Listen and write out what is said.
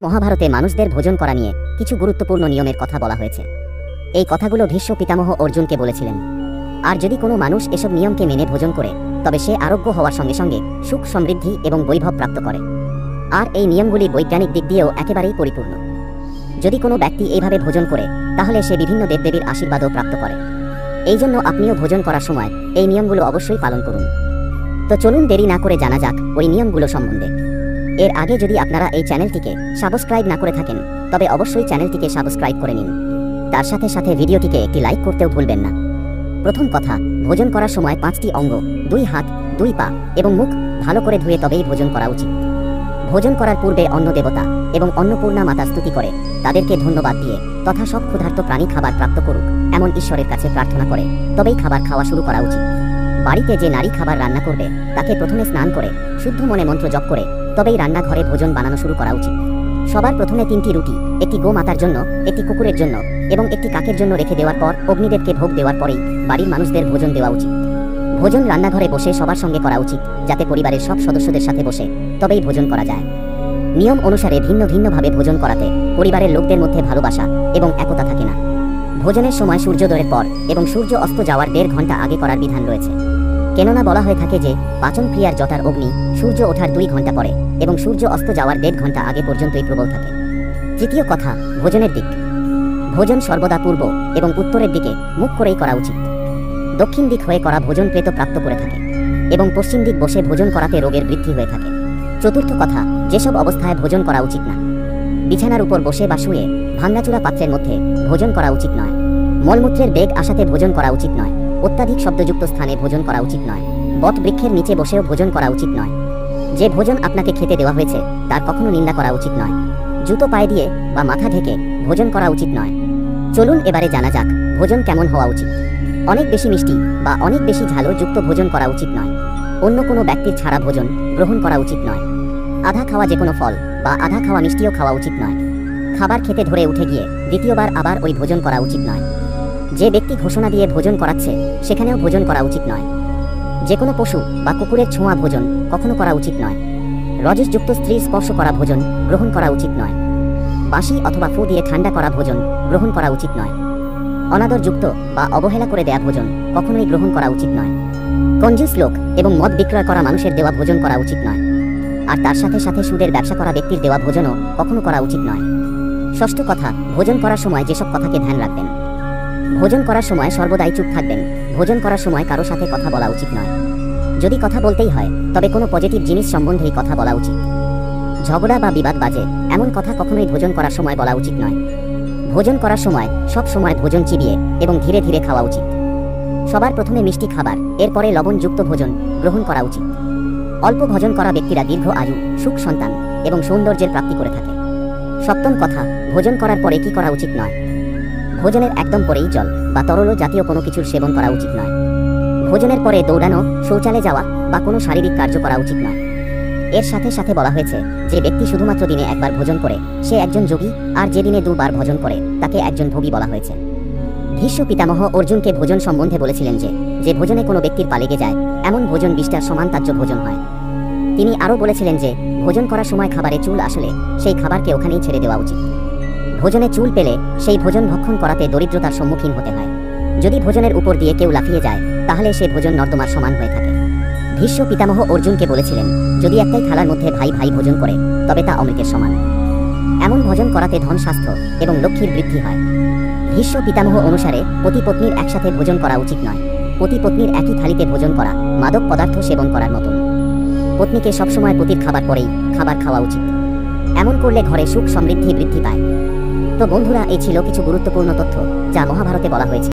মহাভারতে মানুষদের ভোজন করা নিয়ে কিছু গুরুত্বপূর্ণ নিয়মের কথা বলা হয়েছে। এই কথাগুলো ভীষ্ম পিতামহ অর্জুনকে বলেছিলেন। আর যদি কোনো মানুষ এসব নিয়মকে মেনে ভোজন করে, তবে সে আরোগ্য হওয়ার সঙ্গে সঙ্গে সুখ সমৃদ্ধি এবং বৈভব প্রাপ্ত করে। আর এই নিয়মগুলি বৈজ্ঞানিক দিক দিয়েও একেবারেই পরিপূর্ণ। যদি কোনো ব্যক্তি এইভাবে ভোজন করে, তাহলে সে বিভিন্ন দেবদেবীর আশীর্বাদও প্রাপ্ত করে। এই জন্য আপনিও ভোজন করার সময় এই নিয়মগুলো অবশ্যই পালন করুন। তো চলুন দেরি না করে জানা যাক ওই নিয়মগুলো সম্বন্ধে। এর আগে যদি আপনারা এই চ্যানেলটিকে সাবস্ক্রাইব না করে থাকেন, তবে অবশ্যই চ্যানেলটিকে সাবস্ক্রাইব করে নিন। তার সাথে সাথে ভিডিওটিকে একটি লাইক করতেও ভুলবেন না। প্রথম কথা, ভোজন করার সময় 5টি অঙ্গ, 2 হাত, 2 পা এবং মুখ ভালো করে ধুয়ে তবেই ভোজন করা উচিত। ভোজন করার পূর্বে অন্ন দেবতা এবং অন্নপূর্ণা মাতা স্তুতি করে তাদেরকে ধন্যবাদ দিয়ে তথা সব ক্ষুধার্ত প্রাণী খাবার প্রাপ্ত করুক এমন ঈশ্বরের কাছে প্রার্থনা করে তবেই খাবার খাওয়া শুরু করা উচিত। বাড়িতে যে নারী খাবার রান্না করবে, তাকে প্রথমে স্নান করে শুদ্ধ মনে মন্ত্র জপ করে তবেই রান্নাঘরে ভোজন বানানো শুরু করা উচিত। সবার প্রথমে 3টি রুটি, একটি গোমাতার জন্য, একটি কুকুরের জন্য এবং একটি কাকের জন্য রেখে দেওয়ার পর অগ্নিদেবকে ভোগ দেওয়ার পরেই বাড়ির মানুষদের ভোজন দেওয়া উচিত। ভোজন রান্নাঘরে বসে সবার সঙ্গে করা উচিত, যাতে পরিবারের সব সদস্যদের সাথে বসে তবেই ভোজন করা যায়। নিয়ম অনুসারে ভিন্ন ভিন্নভাবে ভোজন করাতে পরিবারের লোকদের মধ্যে ভালোবাসা এবং একতা থাকে না। ভোজনের সময় সূর্যোদয়ের পর এবং সূর্য অস্ত যাওয়ার 1.5 ঘন্টা আগে করার বিধান রয়েছে। কেননা বলা হয়ে থাকে যে পাচন ক্রিয়ার জটার অগ্নি সূর্য ওঠার 2 ঘন্টা পরে এবং সূর্য অস্ত যাওয়ার 1.5 ঘন্টা আগে পর্যন্তই প্রবল থাকে। তৃতীয় কথা, ভোজনের দিক। ভোজন সর্বদা পূর্ব এবং উত্তরের দিকে মুখ করেই করা উচিত। দক্ষিণ দিক হয়ে করা ভোজন প্রেত প্রাপ্ত করে থাকে এবং পশ্চিম দিক বসে ভোজন করাতে রোগের বৃদ্ধি হয়ে থাকে। চতুর্থ কথা, যেসব অবস্থায় ভোজন করা উচিত না। বিছানার উপর বসে বা শুয়ে ভাঙাচুরা পাত্রের মধ্যে ভোজন করা উচিত নয়। মলমূত্রের বেগ আসাতে ভোজন করা উচিত নয়। অত্যাধিক শব্দযুক্ত স্থানে ভোজন করা উচিত নয়। বট বৃক্ষের নিচে বসেও ভোজন করা উচিত নয়। যে ভোজন আপনাকে খেতে দেওয়া হয়েছে তার কখনো নিন্দা করা উচিত নয়। জুতো পায়ে দিয়ে বা মাথা ঢেকে ভোজন করা উচিত নয়। চলুন এবারে জানা যাক ভোজন কেমন হওয়া উচিত। অনেক বেশি মিষ্টি বা অনেক বেশি ঝালও যুক্ত ভোজন করা উচিত নয়। অন্য কোনো ব্যক্তির ছাড়া ভোজন গ্রহণ করা উচিত নয়। আধা খাওয়া যে কোনো ফল বা আধা খাওয়া মিষ্টিও খাওয়া উচিত নয়। খাবার খেতে ধরে উঠে গিয়ে দ্বিতীয়বার আবার ওই ভোজন করা উচিত নয়। যে ব্যক্তি ঘোষণা দিয়ে ভোজন করাচ্ছে সেখানেও ভোজন করা উচিত নয়। যে কোনো পশু বা কুকুরের ছোঁয়া ভোজন কখনো করা উচিত নয়। রজসযুক্ত স্ত্রীর স্পর্শ করা ভোজন গ্রহণ করা উচিত নয়। বাঁশি অথবা ফু দিয়ে ঠান্ডা করা ভোজন গ্রহণ করা উচিত নয়। অনাদরযুক্ত বা অবহেলা করে দেয়া ভোজন কখনোই গ্রহণ করা উচিত নয়। কঞ্জুস লোক এবং মদ বিক্রয় করা মানুষের দেওয়া ভোজন করা উচিত নয়। আর তার সাথে সাথে সুদের ব্যবসা করা ব্যক্তির দেওয়া ভোজনও কখনো করা উচিত নয়। ষষ্ঠ কথা, ভোজন করার সময় যেসব কথাকে ধ্যান রাখবেন। ভোজন করার সময় সর্বদাই চুপ থাকবেন। ভোজন করার সময় কারো সাথে কথা বলা উচিত নয়। যদি কথা বলতেই হয় তবে কোনো পজিটিভ জিনিস সম্বন্ধেই কথা বলা উচিত। ঝগড়া বা বিবাদ বাজে এমন কথা কখনোই ভোজন করার সময় বলা উচিত নয়। ভোজন করার সময় সব সময় ভোজন চিবিয়ে এবং ধীরে ধীরে খাওয়া উচিত। সবার প্রথমে মিষ্টি খাবার, এরপরে লবণযুক্ত ভোজন গ্রহণ করা উচিত। অল্প ভোজন করা ব্যক্তিরা দীর্ঘ আয়ু, সুখ সন্তান এবং সৌন্দর্যের প্রাপ্তি করে থাকে। সপ্তম কথা, ভোজন করার পরে কি করা উচিত নয়। ভোজনের একদম পরেই জল বা তরল জাতীয় কোনো কিছুর সেবন করা উচিত নয়। ভোজনের পরে দৌড়ানো, শৌচালয়ে যাওয়া বা কোনো শারীরিক কার্য করা উচিত নয়। এর সাথে সাথে বলা হয়েছে যে ব্যক্তি শুধুমাত্র দিনে একবার ভোজন করে সে একজন যোগী, আর যে দিনে 2 বার ভোজন করে তাকে একজন ভোগী বলা হয়েছে। ভীষ্ম পিতামহ অর্জুনকে ভোজন সম্বন্ধে বলেছিলেন যে ভোজনে কোনো ব্যক্তির পা লেগে যায় এমন ভোজন 20টার সমান তাজ্য ভোজন হয়। তিনি আরও বলেছিলেন যে ভোজন করার সময় খাবারে চুল আসলে সেই খাবারকে ওখানেই ছেড়ে দেওয়া উচিত। ভোজনে চুল পেলে সেই ভোজন ভক্ষণ করাতে দরিদ্রতার সম্মুখীন হতে হয়। যদি ভোজনের উপর দিয়ে কেউ লাফিয়ে যায় তাহলে সে ভোজন নর্দমার সমান হয়ে থাকে। ভীষ্ম পিতামহ অর্জুনকে বলেছিলেন, যদি একটাই থালার মধ্যে ভাই ভাই ভোজন করে তবে তা অমৃতের সমান। এমন ভোজন করাতে ধন, স্বাস্থ্য এবং লক্ষ্মীর বৃদ্ধি হয়। ভীষ্ম পিতামহ অনুসারে পতি পত্নীর একসাথে ভোজন করা উচিত নয়। পতি পত্নীর একই থালিতে ভোজন করা মাদক পদার্থ সেবন করার মতন। পত্নীকে সবসময় পতির খাবার পরেই খাবার খাওয়া উচিত। এমন করলে ঘরে সুখ সমৃদ্ধি বৃদ্ধি পায়। তো বন্ধুরা, এই ছিল কিছু গুরুত্বপূর্ণ তথ্য যা মহাভারতে বলা হয়েছে।